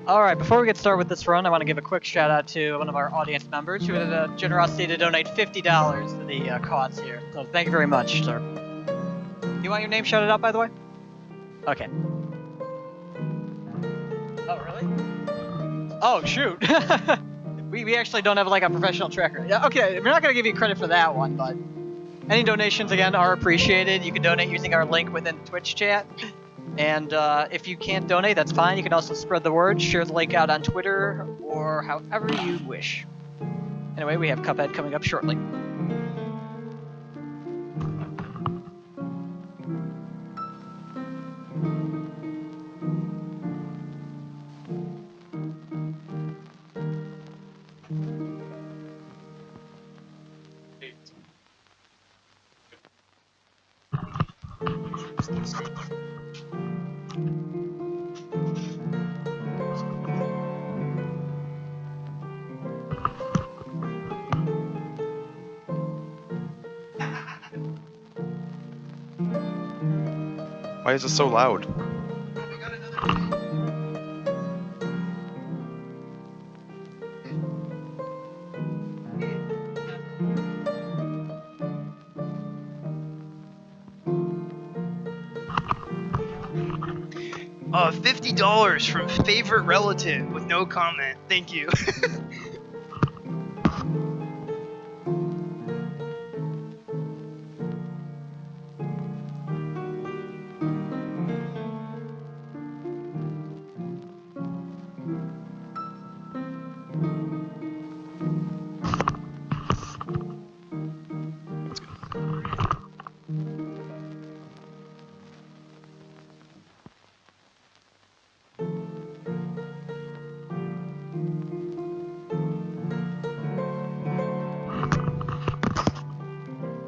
Alright, before we get started with this run, I want to give a quick shout out to one of our audience members who had the generosity to donate $50 to the cause here. So thank you very much, sir. Do you want your name shouted out, by the way? Okay. Oh, really? Oh, shoot. we actually don't have like a professional tracker. Yeah, okay, we're not going to give you credit for that one, but any donations, again, are appreciated. You can donate using our link within Twitch chat. And if you can't donate, that's fine. You can also spread the word, share the link out on Twitter, or however you wish. Anyway, we have Cuphead coming up shortly. Why is it so loud? $50 from favorite relative with no comment. Thank you.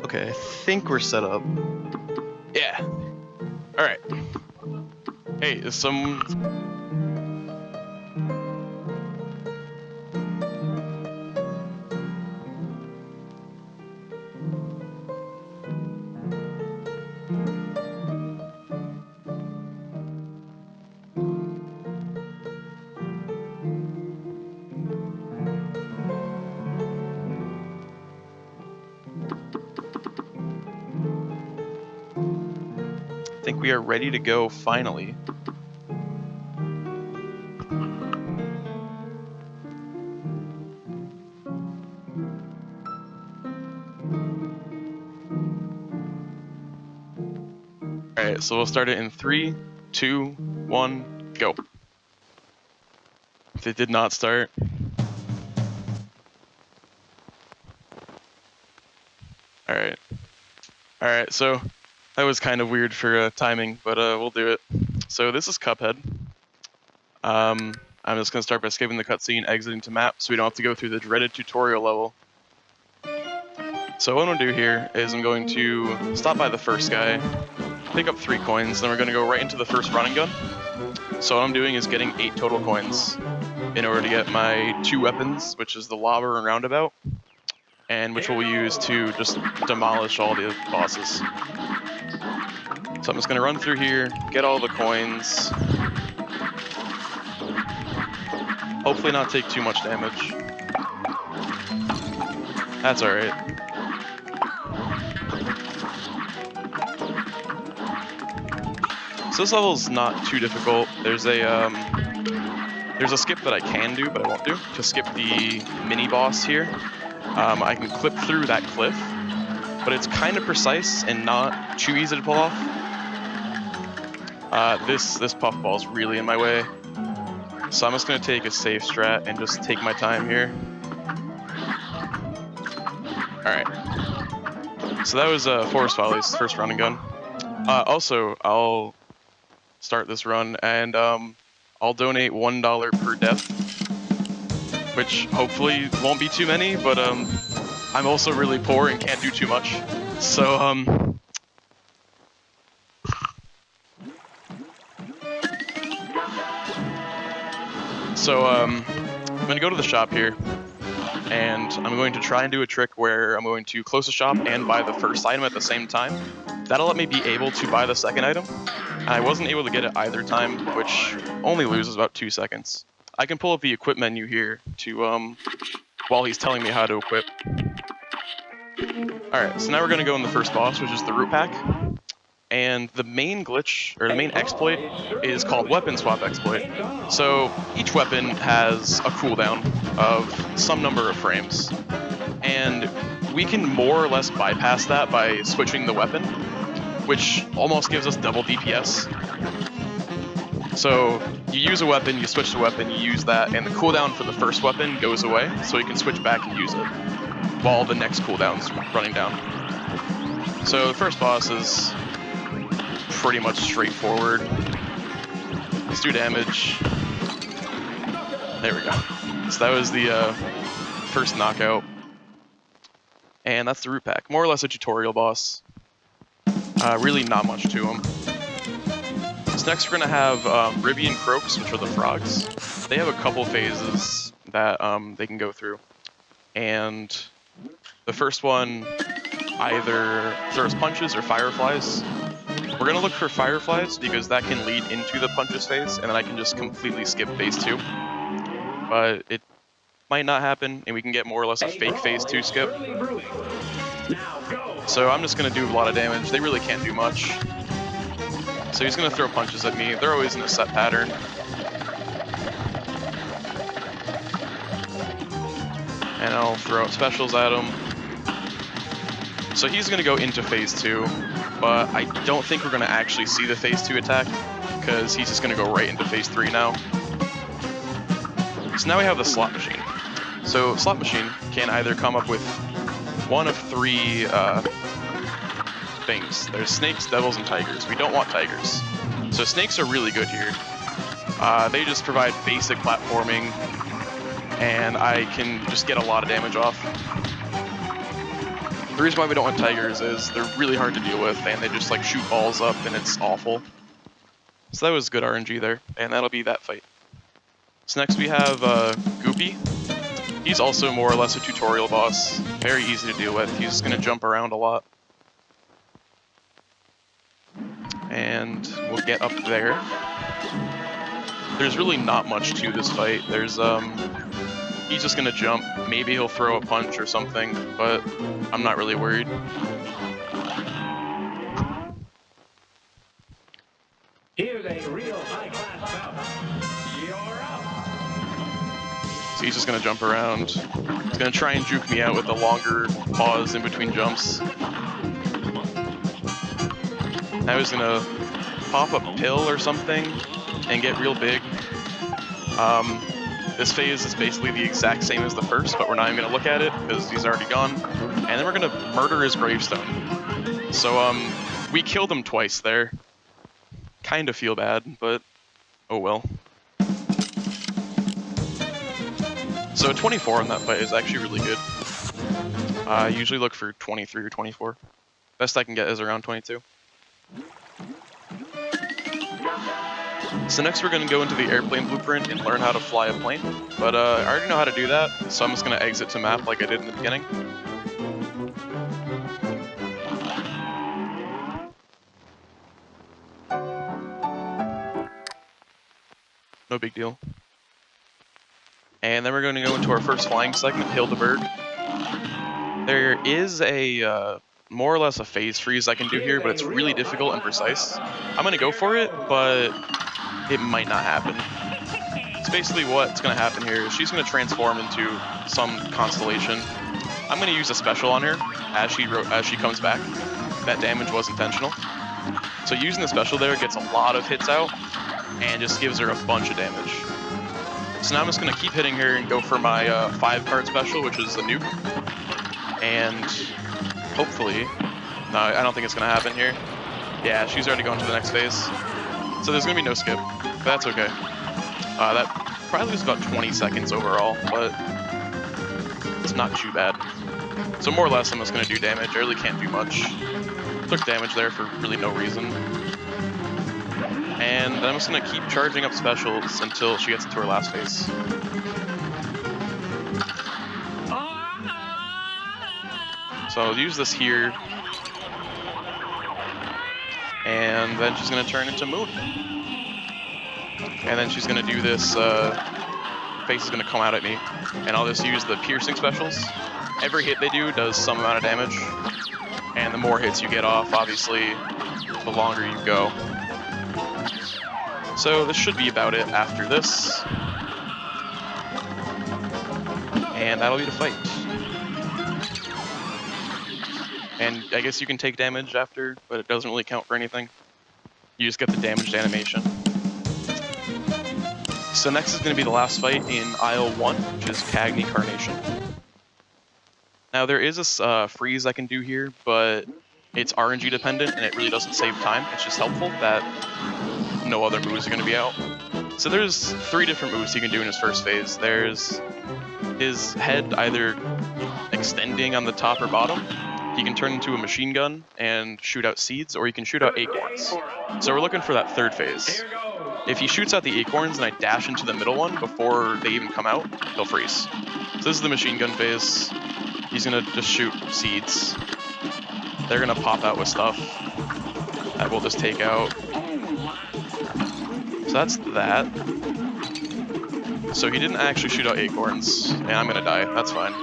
Okay, I think we're set up. Yeah. Alright. Hey, is some... I think we are ready to go finally. Alright, so we'll start it in 3, 2, 1, go. If it did not start. Alright. Alright, so that was kind of weird for timing, but we'll do it. So this is Cuphead. I'm just going to start by skipping the cutscene, exiting to map, so we don't have to go through the dreaded tutorial level. So what I'm going to do here is I'm going to stop by the first guy, pick up 3 coins, then we're going to go right into the first running gun. So what I'm doing is getting 8 total coins in order to get my 2 weapons, which is the lobber and roundabout, and which we'll use to just demolish all the bosses. So I'm just going to run through here, get all the coins, hopefully not take too much damage. That's alright. So this level's not too difficult. There's a skip that I can do, but I won't do, to skip the mini-boss here. I can clip through that cliff, but it's kind of precise and not too easy to pull off. This puffball's really in my way, so I'm just going to take a safe strat and just take my time here. Alright, so that was Forest Follies, first running gun. Also, I'll start this run and I'll donate $1 per death, which hopefully won't be too many, but I'm also really poor and can't do too much, so I'm going to go to the shop here, and I'm going to try and do a trick where I'm going to close the shop and buy the first item at the same time. That'll let me be able to buy the second item, and I wasn't able to get it either time, which only loses about 2 seconds. I can pull up the equip menu here to while he's telling me how to equip. Alright, so now we're going to go in the first boss, which is the root pack. And the main glitch, or the main exploit, is called weapon swap exploit. So each weapon has a cooldown of some number of frames. And we can more or less bypass that by switching the weapon, which almost gives us double DPS. So you use a weapon, you switch the weapon, you use that, and the cooldown for the first weapon goes away, so you can switch back and use it, while the next cooldown's running down. So the first boss is pretty much straightforward. Let's do damage. There we go. So that was the first knockout. And that's the root pack. More or less a tutorial boss. Really not much to him. So next we're going to have Ribby and Croaks, which are the frogs. They have a couple phases that they can go through. And the first one either throws punches or fireflies. We're going to look for fireflies because that can lead into the punches phase, and then I can just completely skip phase 2. But it might not happen, and we can get more or less a fake phase 2 skip. So I'm just going to do a lot of damage. They really can't do much. So he's going to throw punches at me. They're always in a set pattern. And I'll throw out specials at him. So he's going to go into phase 2, but I don't think we're going to actually see the phase 2 attack, because he's just going to go right into phase 3 now. So now we have the slot machine. So slot machine can either come up with one of 3 things. There's snakes, devils, and tigers. We don't want tigers. So snakes are really good here. They just provide basic platforming, and I can just get a lot of damage off. The reason why we don't want tigers is they're really hard to deal with, and they just like shoot balls up, and it's awful. So that was good RNG there, and that'll be that fight. So next we have Goopy. He's also more or less a tutorial boss. Very easy to deal with. He's going to jump around a lot. And we'll get up there. There's really not much to this fight. There's he's just gonna jump. Maybe he'll throw a punch or something, but I'm not really worried. Here's a real high-class bout. You're up. So he's just gonna jump around. He's gonna try and juke me out with a longer pause in between jumps. Now he's gonna pop a pill or something and get real big. This phase is basically the exact same as the first, but we're not even gonna look at it because he's already gone. And then we're gonna murder his gravestone. So we killed him twice there. Kind of feel bad, but oh well. So 24 on that fight is actually really good. I usually look for 23 or 24. Best I can get is around 22. So next we're going to go into the airplane blueprint and learn how to fly a plane. But I already know how to do that, so I'm just going to exit to map like I did in the beginning. No big deal. And then we're going to go into our first flying segment, Hildeberg. There is a more or less a phase freeze I can do here, but it's really difficult and precise. I'm going to go for it, but it might not happen. It's basically what's going to happen here is she's going to transform into some constellation. I'm going to use a special on her as she comes back. That damage was intentional. So using the special there gets a lot of hits out and just gives her a bunch of damage. So now I'm just going to keep hitting her and go for my 5-card special, which is the nuke. And hopefully, no, I don't think it's going to happen here. Yeah, she's already going to the next phase. So there's going to be no skip, but that's okay. That probably was about 20 seconds overall, but it's not too bad. So more or less I'm just going to do damage. I really can't do much. Took damage there for really no reason. And then I'm just going to keep charging up specials until she gets into her last phase. So I'll use this here. And then she's going to turn into Moon. And then she's going to do this face is going to come out at me, and I'll just use the piercing specials. Every hit they do does some amount of damage, and the more hits you get off, obviously, the longer you go. So this should be about it after this. And that'll be the fight. And I guess you can take damage after, but it doesn't really count for anything. You just get the damaged animation. So next is going to be the last fight in Aisle 1, which is Cagney Carnation. Now there is a freeze I can do here, but it's RNG dependent and it really doesn't save time. It's just helpful that no other moves are going to be out. So there's 3 different moves he can do in his first phase. There's his head either extending on the top or bottom. He can turn into a machine gun and shoot out seeds, or he can shoot out acorns. So we're looking for that third phase. If he shoots out the acorns and I dash into the middle one before they even come out, he'll freeze. So this is the machine gun phase. He's gonna just shoot seeds. They're gonna pop out with stuff that we'll just take out. So that's that. So he didn't actually shoot out acorns, and I'm gonna die. That's fine.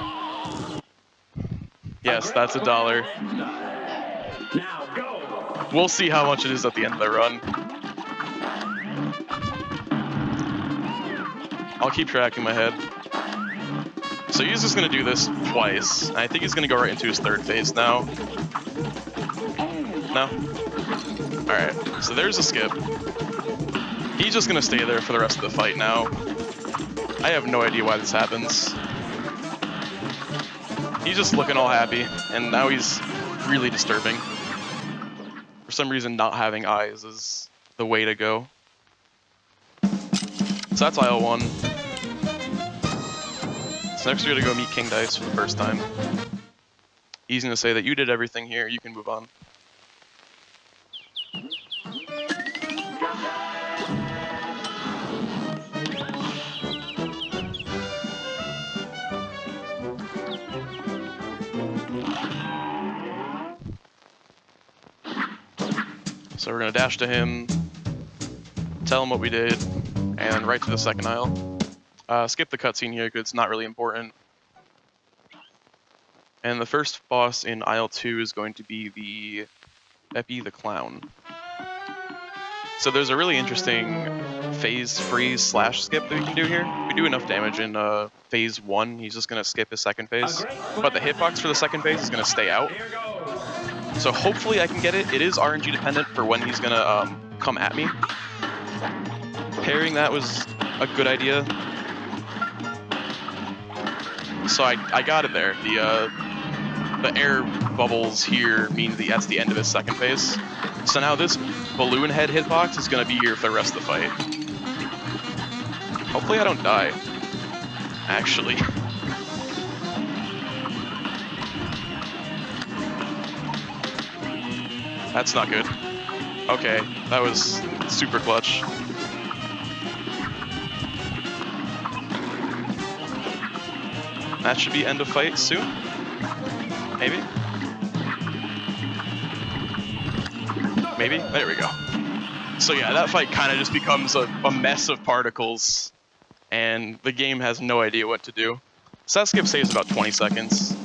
Yes, that's $1. We'll see how much it is at the end of the run. I'll keep track in my head. So he's just gonna do this twice. I think he's gonna go right into his third phase now. No? Alright, so there's a skip. He's just gonna stay there for the rest of the fight now. I have no idea why this happens. He's just looking all happy, and now he's really disturbing. For some reason, not having eyes is the way to go. So that's Aisle 1. So next we're gonna go meet King Dice for the first time. He's gonna say that you did everything here, you can move on. So we're gonna dash to him, tell him what we did, and right to the second aisle. Skip the cutscene here because it's not really important. And the first boss in Aisle 2 is going to be the Epi the Clown. So there's a really interesting phase freeze slash skip that we can do here. If we do enough damage in phase 1, he's just gonna skip his second phase. But the hitbox for the second phase is gonna stay out. So hopefully I can get it. It is RNG dependent for when he's gonna come at me. Parrying that was a good idea. So I got it there. The air bubbles here mean that's the end of his second phase. So now this balloon head hitbox is gonna be here for the rest of the fight. Hopefully I don't die. Actually. That's not good. Okay, that was super clutch. That should be end of fight soon. Maybe? Maybe? There we go. So yeah, that fight kind of just becomes a mess of particles, and the game has no idea what to do. So that skip saves about 20 seconds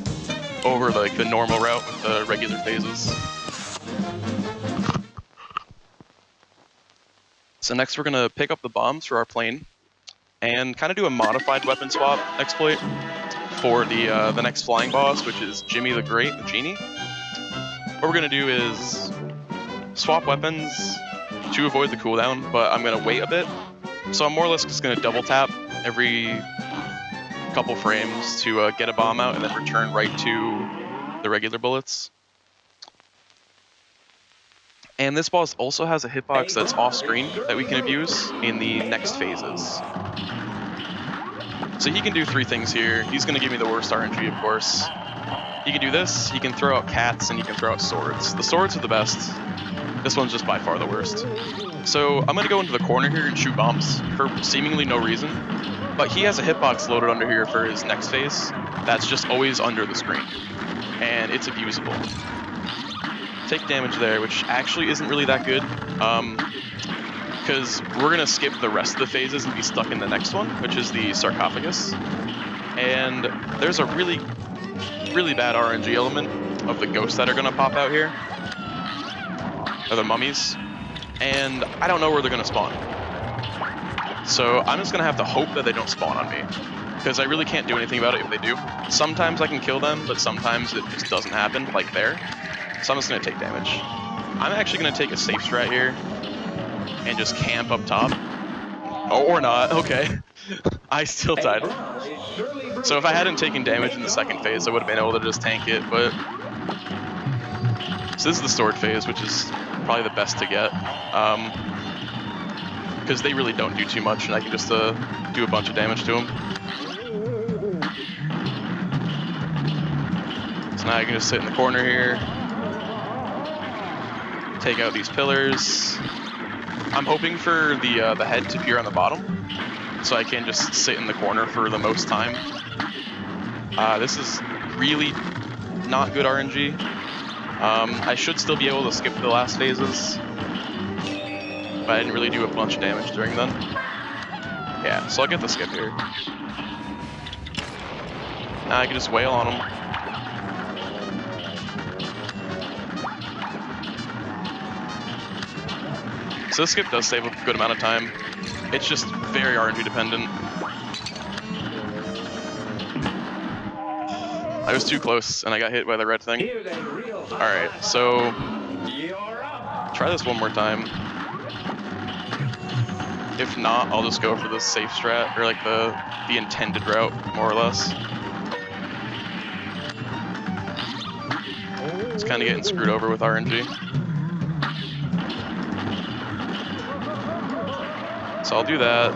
over like the normal route with the regular phases. So next we're gonna pick up the bombs for our plane and kind of do a modified weapon swap exploit for the next flying boss, which is Jimmy the Great, the Genie. What we're gonna do is swap weapons to avoid the cooldown, but I'm gonna wait a bit. So I'm more or less just gonna double tap every couple frames to get a bomb out and then return right to the regular bullets. And this boss also has a hitbox that's off screen that we can abuse in the next phases. So he can do 3 things here. He's going to give me the worst RNG, of course. He can do this, he can throw out cats, and he can throw out swords. The swords are the best. This one's just by far the worst. So I'm going to go into the corner here and shoot bombs for seemingly no reason. But he has a hitbox loaded under here for his next phase that's just always under the screen. And it's abusable. Take damage there, which actually isn't really that good. because we're gonna skip the rest of the phases and be stuck in the next one, which is the sarcophagus. And there's a really bad RNG element of the ghosts that are gonna pop out here, or the mummies, and I don't know where they're gonna spawn. So I'm just gonna have to hope that they don't spawn on me, because I really can't do anything about it if they do. Sometimes I can kill them, but sometimes it just doesn't happen, like there. So I'm just gonna take damage. I'm actually gonna take a safe strat here and just camp up top. Oh, or not, okay. I still died. So if I hadn't taken damage in the second phase, I would have been able to just tank it, but... So this is the sword phase, which is probably the best to get. Because they really don't do too much, and I can just do a bunch of damage to them. So now I can just sit in the corner here, take out these pillars. I'm hoping for the head to appear on the bottom, so I can just sit in the corner for the most time. This is really not good RNG. I should still be able to skip the last phases, but I didn't really do a bunch of damage during them. Yeah, so I'll get the skip here. Now I can just wail on them. So this skip does save a good amount of time. It's just very RNG dependent. I was too close and I got hit by the red thing. Alright, so try this one more time. If not, I'll just go for the safe strat, or like the intended route, more or less. It's kind of getting screwed over with RNG. So I'll do that.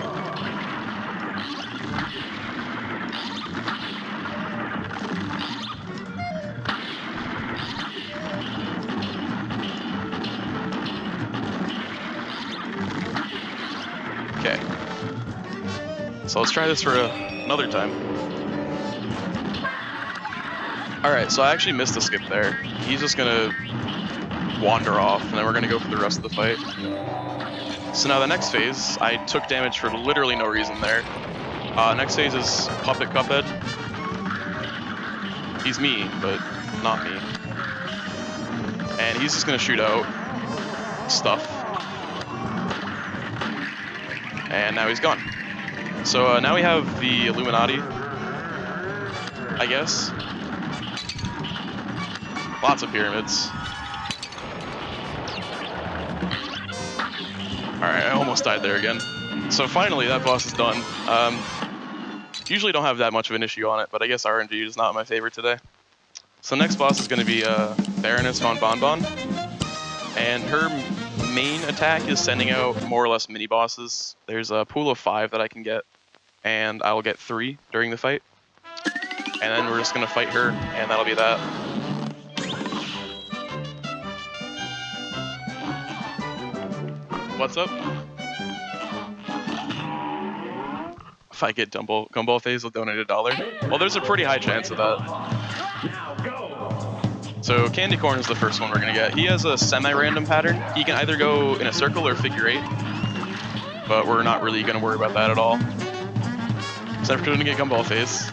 Okay. So let's try this for another time. Alright, so I actually missed a skip there. He's just gonna wander off, and then we're gonna go for the rest of the fight. So now the next phase, I took damage for literally no reason there. Next phase is Puppet Cuphead. He's me, but not me. And he's just gonna shoot out stuff. And now he's gone. So now we have the Illuminati, I guess. Lots of pyramids. Alright, I almost died there again. So finally, that boss is done. Usually don't have that much of an issue on it, but I guess RNG is not my favorite today. So next boss is going to be Baroness von Bonbon. And her main attack is sending out more or less mini-bosses. There's a pool of 5 that I can get, and I will get 3 during the fight. And then we're just going to fight her, and that'll be that. What's up? If I get Gumball Phase, I'll donate $1. Well, there's a pretty high chance of that. So Candy Corn is the first one we're gonna get. He has a semi-random pattern. He can either go in a circle or figure 8, but we're not really gonna worry about that at all. So we're gonna get Gumball Phase,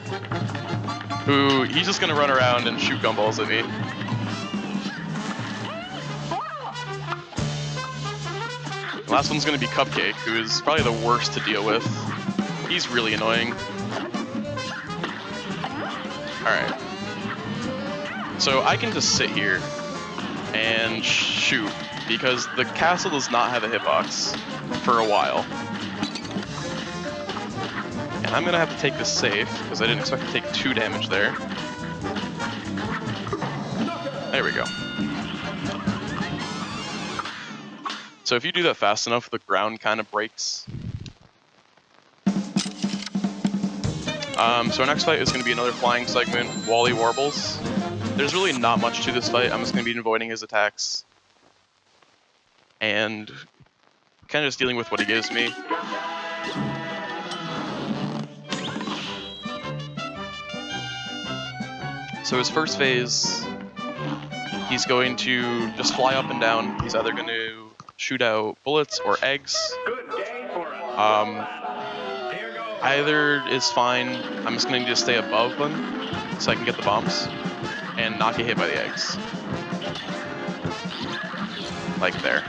who he's just gonna run around and shoot gumballs at me. The last one's gonna be Cupcake, who is probably the worst to deal with. He's really annoying. Alright. So I can just sit here and shoot, because the castle does not have a hitbox for a while. And I'm gonna have to take this safe, because I didn't expect to take 2 damage there. There we go. So if you do that fast enough, the ground kind of breaks. So our next fight is going to be another flying segment, Wally Warbles. There's really not much to this fight. I'm just going to be avoiding his attacks. And kind of just dealing with what he gives me. So his first phase, he's going to just fly up and down. He's either going to shoot out bullets or eggs. Good day for us. Here goes. Either is fine. I'm just gonna need to stay above them so I can get the bombs and not get hit by the eggs. Like there.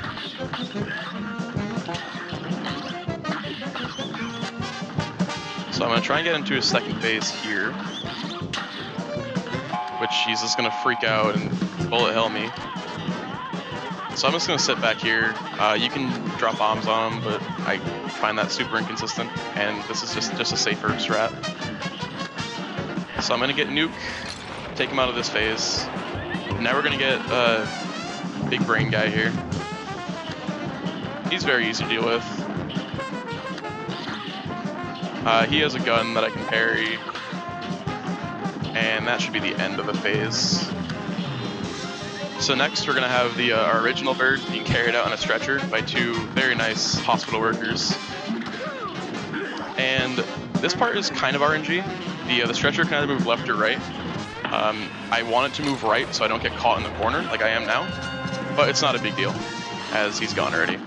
So I'm gonna try and get into his second phase here, which he's just gonna freak out and bullet hell me. So I'm just gonna sit back here. You can drop bombs on him, but I find that super inconsistent, and this is just a safer strat. So I'm gonna get nuke, take him out of this phase. Now we're gonna get big brain guy here. He's very easy to deal with. He has a gun that I can parry, and that should be the end of the phase. So next we're gonna have the our original bird being carried out on a stretcher by two very nice hospital workers. And this part is kind of RNG. The stretcher can either move left or right. I want it to move right so I don't get caught in the corner like I am now, but it's not a big deal as he's gone already.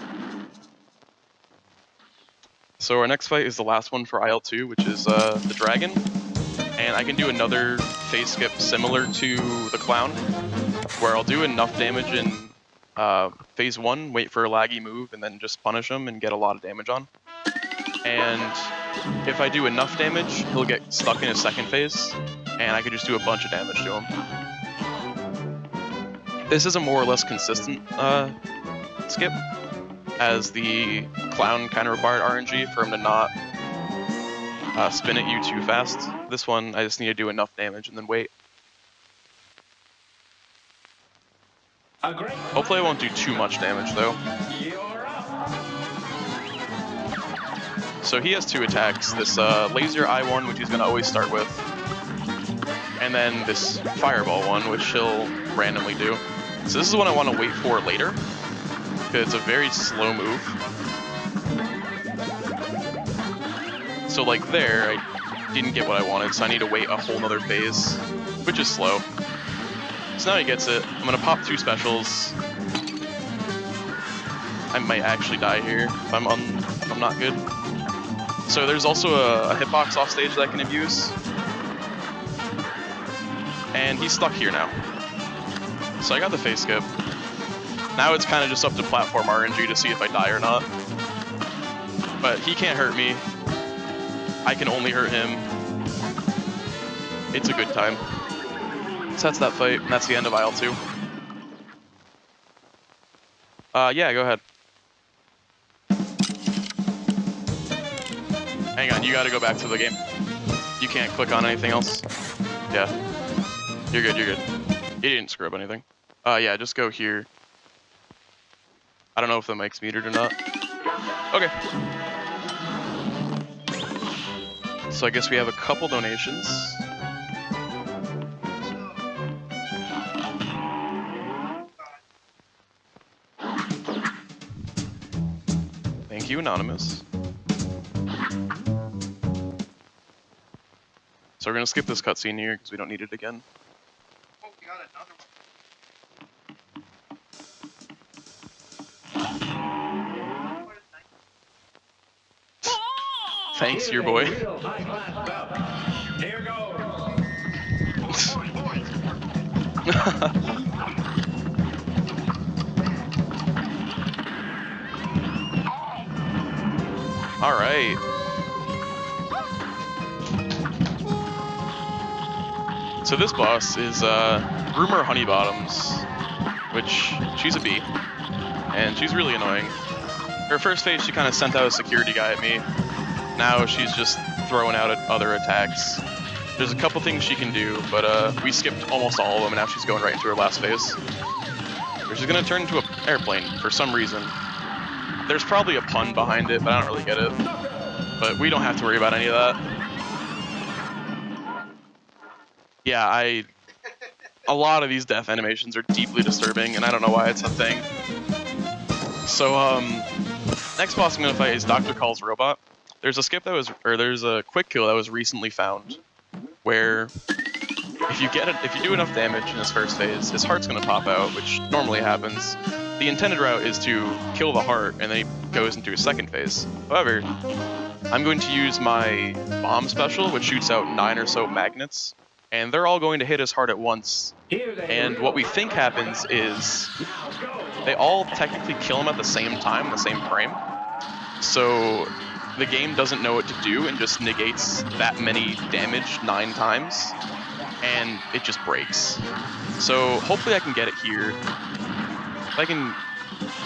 So our next fight is the last one for IL-2, which is the dragon, and I can do another phase skip similar to the clown, where I'll do enough damage in phase 1, wait for a laggy move, and then just punish him and get a lot of damage on. And if I do enough damage, he'll get stuck in his second phase, and I could just do a bunch of damage to him. This is a more or less consistent skip, as the clown kind of required RNG for him to not spin at you too fast. This one, I just need to do enough damage and then wait. Hopefully I won't do too much damage though. So he has two attacks, this laser I1, which he's going to always start with, and then this fireball one, which he'll randomly do. So this is what I want to wait for later, because it's a very slow move. So like there, I didn't get what I wanted, so I need to wait a whole nother phase, which is slow. So now he gets it. I'm gonna pop two specials. I might actually die here if I'm not good. So there's also a hitbox off stage that I can abuse. And he's stuck here now. So I got the phase skip. Now it's kind of just up to platform RNG to see if I die or not. But he can't hurt me. I can only hurt him. It's a good time. So that's that fight, and that's the end of IL-2. Yeah, go ahead. Hang on, you gotta go back to the game. You can't click on anything else. Yeah. You're good, you're good. You didn't screw up anything. Yeah, just go here. I don't know if the mic's muted or not. Okay. So I guess we have a couple donations. Thank you, Anonymous. So we're gonna skip this cutscene here because we don't need it again. Oh, we got another one. Thanks, your boy. Here goes. All right. So this boss is Rumor Honeybottoms, which she's a bee, and she's really annoying. Her first phase, she kind of sent out a security guy at me. Now she's just throwing out other attacks. There's a couple things she can do, but we skipped almost all of them, and now she's going right into her last phase. Where she's gonna turn into an airplane for some reason. There's probably a pun behind it, but I don't really get it. But we don't have to worry about any of that. Yeah, a lot of these death animations are deeply disturbing, and I don't know why it's a thing. So, next boss I'm gonna fight is Dr. Call's robot. There's a skip that was, or there's a quick kill that was recently found, where if you do enough damage in his first phase, his heart's gonna pop out, which normally happens. the intended route is to kill the heart, and then he goes into his second phase. However, I'm going to use my bomb special, which shoots out 9 or so magnets, and they're all going to hit his heart at once. And what we think happens is they all technically kill him at the same time, the same frame. So the game doesn't know what to do and just negates that many damage 9 times, and it just breaks. So hopefully I can get it here. If I can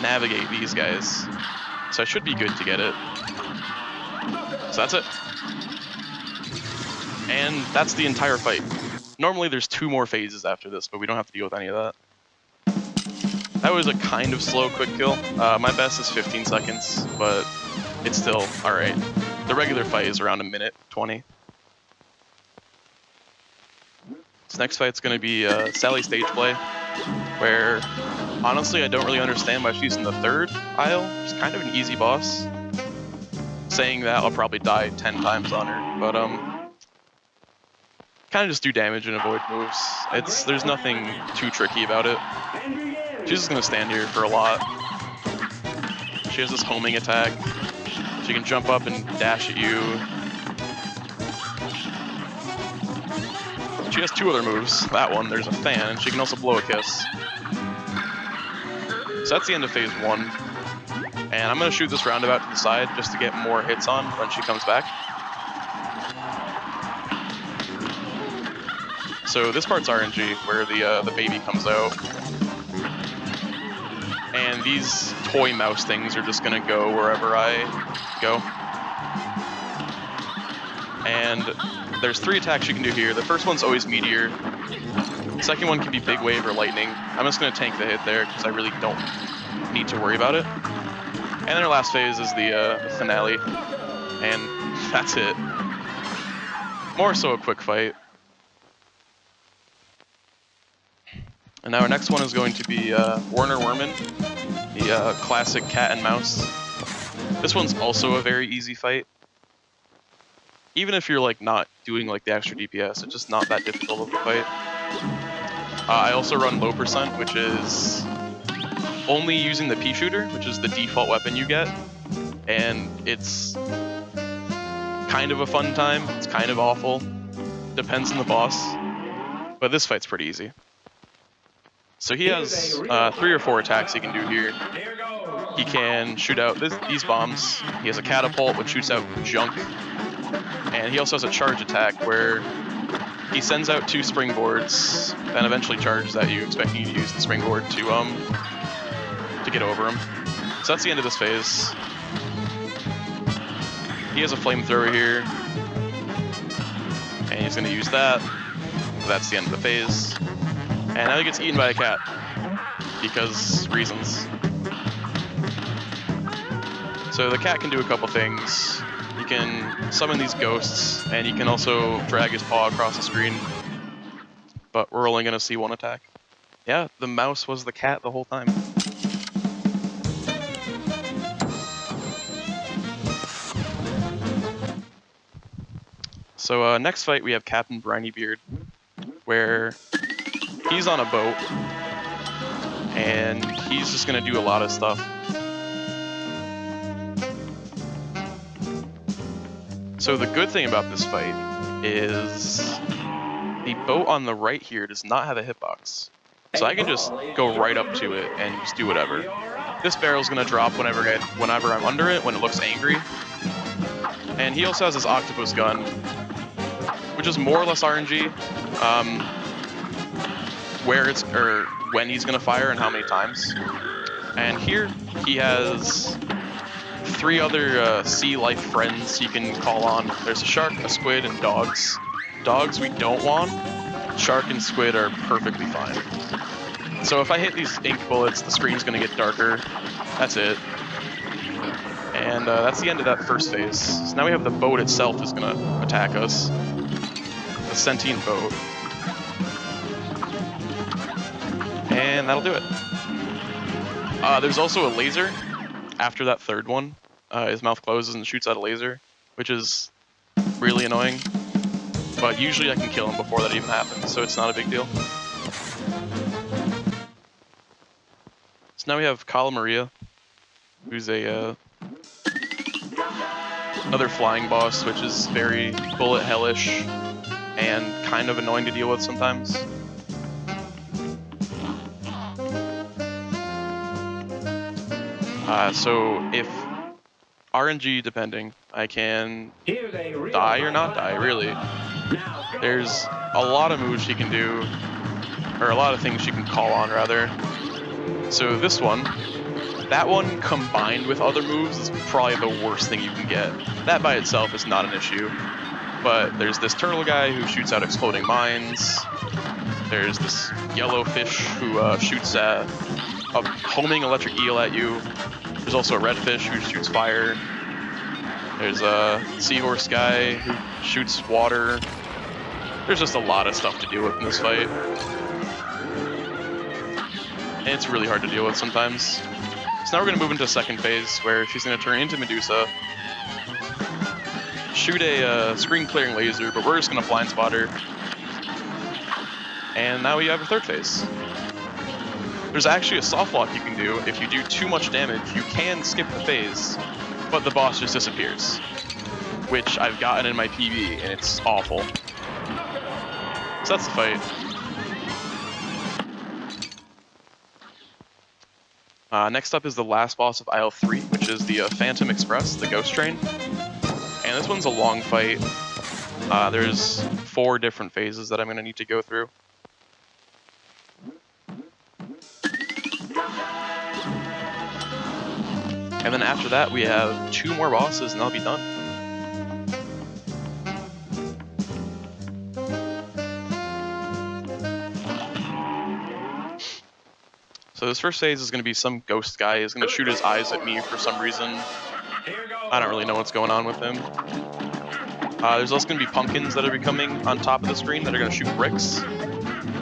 navigate these guys, so I should be good to get it. So that's it. And that's the entire fight. Normally there's 2 more phases after this, but we don't have to deal with any of that. That was a kind of slow quick kill. My best is 15 seconds, but it's still alright. The regular fight is around 1:20. This next fight's going to be Sally stage play, where honestly I don't really understand why she's in the 3rd aisle. She's kind of an easy boss. Saying that, I'll probably die 10 times on her, but kind of just do damage and avoid moves. There's nothing too tricky about it. She's just gonna stand here for a lot. She has this homing attack. She can jump up and dash at you. She has 2 other moves. That one, there's a fan, and she can also blow a kiss. So that's the end of phase 1. And I'm gonna shoot this roundabout to the side just to get more hits on when she comes back. So this part's RNG, where the baby comes out. And these toy mouse things are just gonna go wherever I go. And there's 3 attacks you can do here. The first one's always Meteor. The second one can be Big Wave or Lightning. I'm just gonna tank the hit there because I really don't need to worry about it. And then our last phase is the finale. And that's it. More so a quick fight. And now our next one is going to be Warner Werman, the classic cat and mouse. This one's also a very easy fight. Even if you're like not doing like the extra DPS, it's just not that difficult of a fight. I also run low percent, which is only using the pea shooter, which is the default weapon you get. And it's kind of a fun time, it's kind of awful. Depends on the boss. But this fight's pretty easy. So he has 3 or 4 attacks he can do here. He can shoot out these bombs. He has a catapult which shoots out junk. And he also has a charge attack where he sends out 2 springboards, then eventually charges at you, expecting you to use the springboard to get over him. So that's the end of this phase. He has a flamethrower here. And he's going to use that. That's the end of the phase. And now he gets eaten by a cat, because reasons. So the cat can do a couple things. He can summon these ghosts, and he can also drag his paw across the screen. But we're only going to see 1 attack. Yeah, the mouse was the cat the whole time. So next fight we have Captain Brinybeard, where he's on a boat, and he's just going to do a lot of stuff. So the good thing about this fight is the boat on the right here does not have a hitbox. So I can just go right up to it and just do whatever. This barrel's going to drop whenever I'm under it, when it looks angry. And he also has his octopus gun, which is more or less RNG. When he's gonna fire and how many times. And here he has 3 other sea life friends he can call on. There's a shark, a squid, and dogs. Dogs we don't want. Shark and squid are perfectly fine. So if I hit these ink bullets, the screen's gonna get darker. That's it. And that's the end of that first phase. So now we have the boat itself is gonna attack us. The sentient boat. And that'll do it. There's also a laser after that 3rd one. His mouth closes and shoots out a laser, which is really annoying. But usually I can kill him before that even happens, so it's not a big deal. So now we have Kala Maria, who's a other flying boss, which is very bullet hellish and kind of annoying to deal with sometimes. So if RNG depending, I can die or not die, really. There's a lot of moves she can do, or a lot of things she can call on, rather. So this one, that one combined with other moves is probably the worst thing you can get. That by itself is not an issue. But there's this turtle guy who shoots out exploding mines. There's this yellow fish who shoots a homing electric eel at you. There's also a red fish who shoots fire. There's a seahorse guy who shoots water. There's just a lot of stuff to deal with in this fight. And it's really hard to deal with sometimes. So now we're going to move into a second phase where she's going to turn into Medusa, shoot a screen clearing laser, but we're just going to blind spot her. And now we have a third phase. There's actually a soft lock you can do. If you do too much damage, you can skip the phase, but the boss just disappears, which I've gotten in my PB, and it's awful. So that's the fight. Next up is the last boss of Isle 3, which is the Phantom Express, the Ghost Train. And this one's a long fight. There's 4 different phases that I'm going to need to go through. And then after that, we have 2 more bosses, and I'll be done. So this first phase is going to be some ghost guy. He's going to shoot his eyes at me for some reason. I don't really know what's going on with him. There's also going to be pumpkins that are coming on top of the screen that are going to shoot bricks.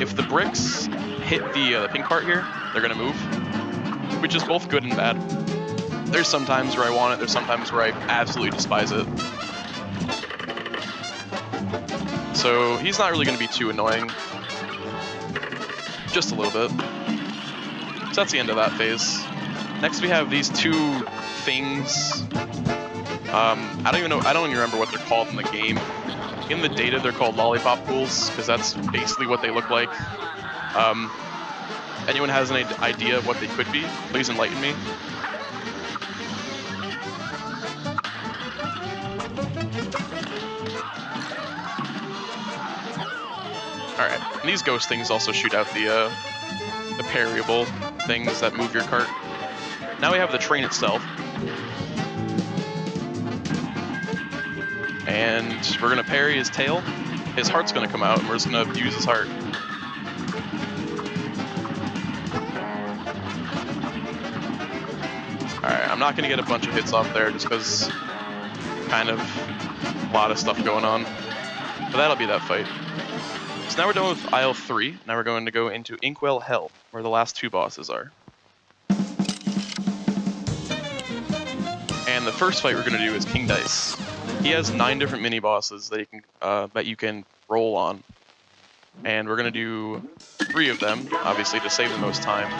If the bricks hit the pink part here, they're going to move, which is both good and bad. There's some times where I want it, there's some times where I absolutely despise it. So he's not really going to be too annoying. Just a little bit. So that's the end of that phase. Next we have these 2 things. I don't even remember what they're called in the game. In the data they're called lollipop pools, because that's basically what they look like. Anyone has an idea of what they could be? Please enlighten me. Alright, and these ghost things also shoot out the parryable things that move your cart. Now we have the train itself. And we're going to parry his tail. His heart's going to come out, and we're just going to abuse his heart. Alright, I'm not going to get a bunch of hits off there just because kind of a lot of stuff going on. But that'll be that fight. So now we're done with Isle 3. Now we're going to go into Inkwell Hell, where the last 2 bosses are. And the first fight we're going to do is King Dice. He has 9 different mini bosses that you can roll on, and we're going to do 3 of them, obviously to save the most time.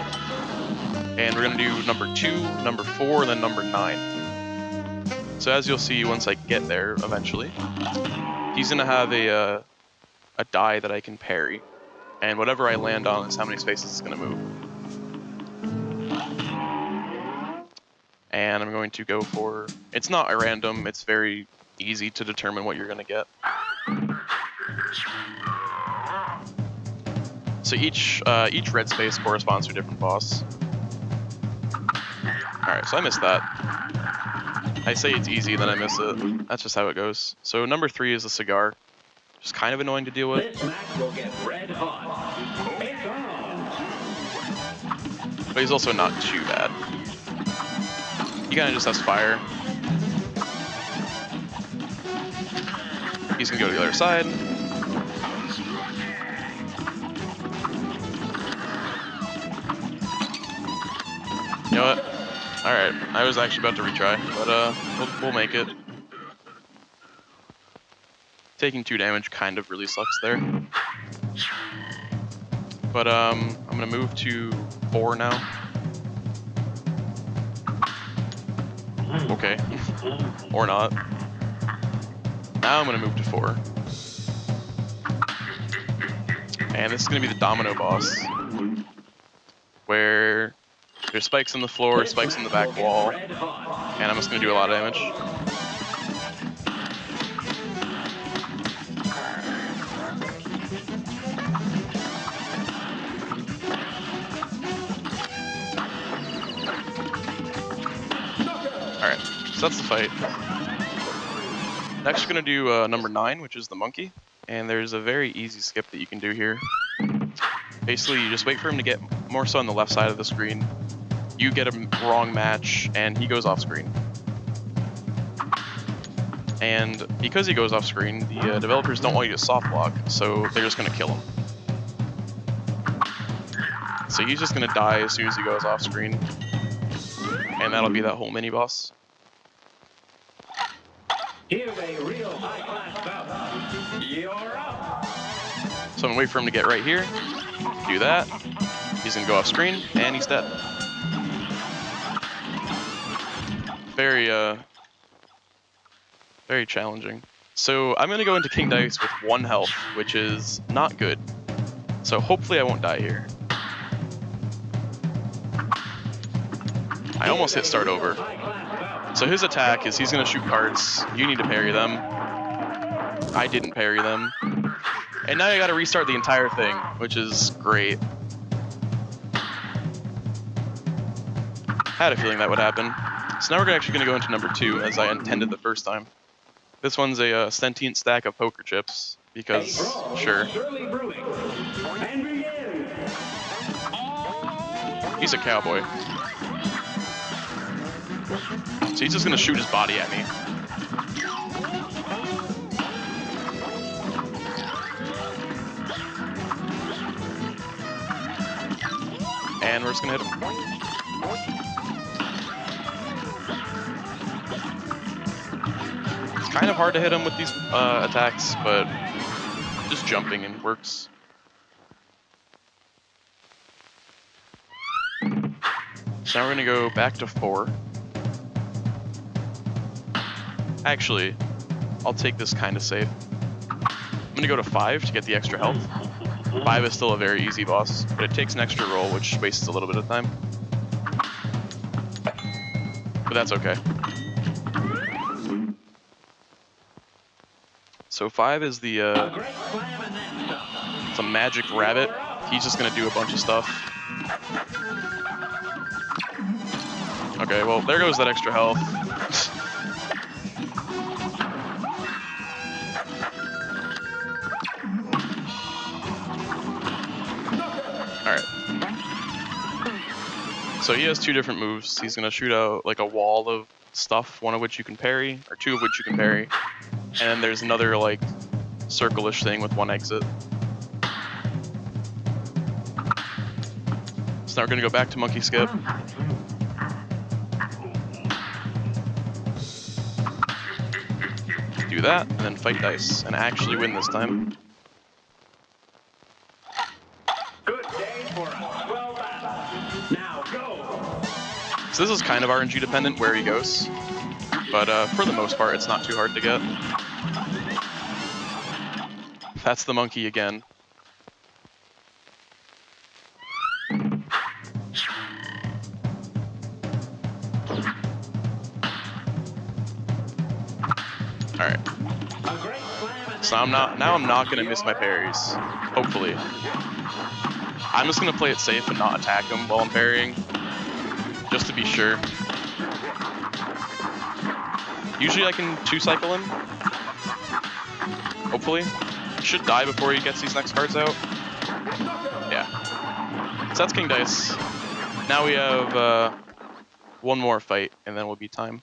And we're going to do number 2, number 4, and then number 9. So as you'll see once I get there eventually, he's going to have a die that I can parry, and whatever I land on is how many spaces it's going to move. And I'm going to go for, it's not a random, it's very easy to determine what you're going to get. So each red space corresponds to a different boss. Alright, so I missed that. I say it's easy, then I miss it. That's just how it goes. So number 3 is a cigar. Just kind of annoying to deal with. This match will get red hot. But he's also not too bad. He kind of just has fire. He's gonna go to the other side. You know what? Alright, I was actually about to retry, but we'll make it. Taking 2 damage kind of really sucks there. But I'm gonna move to 4 now. Okay. Or not. Now I'm gonna move to 4. And this is gonna be the domino boss, where there's spikes on the floor, spikes on the back wall, and I'm just gonna do a lot of damage. Alright, so that's the fight. Next, we're gonna do number 9, which is the monkey. And there's a very easy skip that you can do here. Basically, you just wait for him to get more so on the left side of the screen. You get a wrong match, and he goes off screen. And because he goes off screen, the developers don't want you to soft block, so they're just gonna kill him. So he's just gonna die as soon as he goes off screen. And that'll be that whole mini boss. Here's a real high-class bout. You're up. So I'm gonna wait for him to get right here. Do that. He's gonna go off screen, and he's dead. Very challenging. So I'm gonna go into King Dice with 1 health, which is not good. So hopefully I won't die here. I almost hit start over. So his attack is he's gonna shoot cards. You need to parry them. I didn't parry them. And now I gotta restart the entire thing, which is great. Had a feeling that would happen. So now we're actually gonna go into number 2, as I intended the first time. This one's a sentient stack of poker chips, because, sure. He's a cowboy. So he's just gonna shoot his body at me. And we're just gonna hit him. It's kind of hard to hit him with these attacks, but just jumping and works. So now we're gonna go back to 4. Actually, I'll take this kind of safe. I'm gonna go to 5 to get the extra health. 5 is still a very easy boss, but it takes an extra roll, which wastes a little bit of time. But that's okay. So 5 is the, it's a magic rabbit. He's just gonna do a bunch of stuff. Okay, well, there goes that extra health. Alright. So he has 2 different moves. He's gonna shoot out like a wall of stuff, 1 of which you can parry, or 2 of which you can parry. And then there's another like circle-ish thing with 1 exit. So now we're gonna go back to monkey skip. Do that, and then fight dice, and actually win this time. Good day for us. Well done. Now go. So this is kind of RNG dependent where he goes, but for the most part, it's not too hard to get. That's the monkey again. Alright. So I'm not gonna miss my parries. Hopefully. I'm just gonna play it safe and not attack him while I'm parrying. Just to be sure. Usually I can 2-cycle him. Hopefully. He should die before he gets these next cards out. Yeah. So that's King Dice. Now we have 1 more fight, and then we'll be time.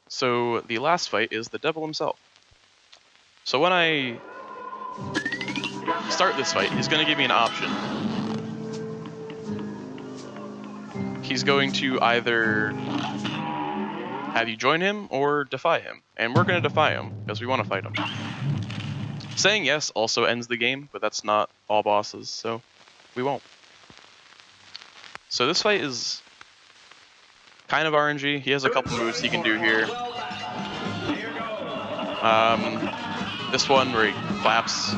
So the last fight is the devil himself. So when I start this fight, he's going to give me an option. He's going to either have you join him or defy him. And we're going to defy him because we want to fight him. Saying yes also ends the game, but that's not all bosses, so we won't. So this fight is kind of RNG. He has a couple moves he can do here. This one where he claps.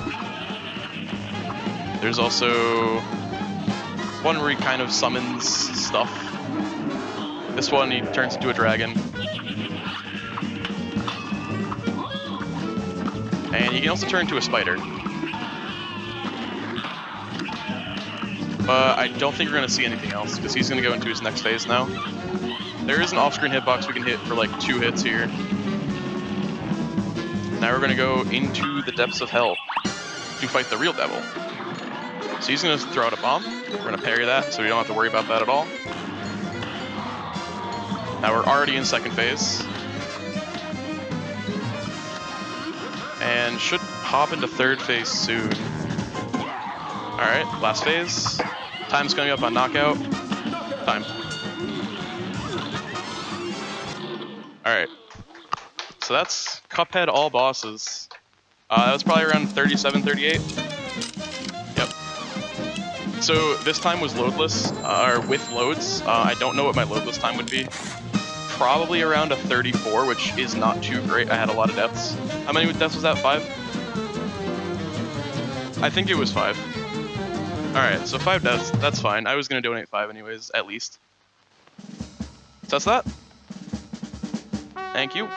There's also one where he kind of summons stuff. This one he turns into a dragon. And he can also turn into a spider. But I don't think we're going to see anything else, because he's going to go into his next phase now. There is an off-screen hitbox we can hit for like 2 hits here. Now we're going to go into the depths of hell to fight the real devil. So he's going to throw out a bomb. We're going to parry that, so we don't have to worry about that at all. Now we're already in second phase. And should hop into third phase soon. Alright, last phase. Time's coming up on knockout. Time. Alright. So that's Cuphead all bosses. That was probably around 37, 38. Yep. So this time was loadless, or with loads. I don't know what my loadless time would be. Probably around a 34, which is not too great. I had a lot of deaths. How many deaths was that? 5? I think it was 5. Alright, so 5 deaths. That's fine. I was going to donate 5 anyways, at least. So that's that. Thank you.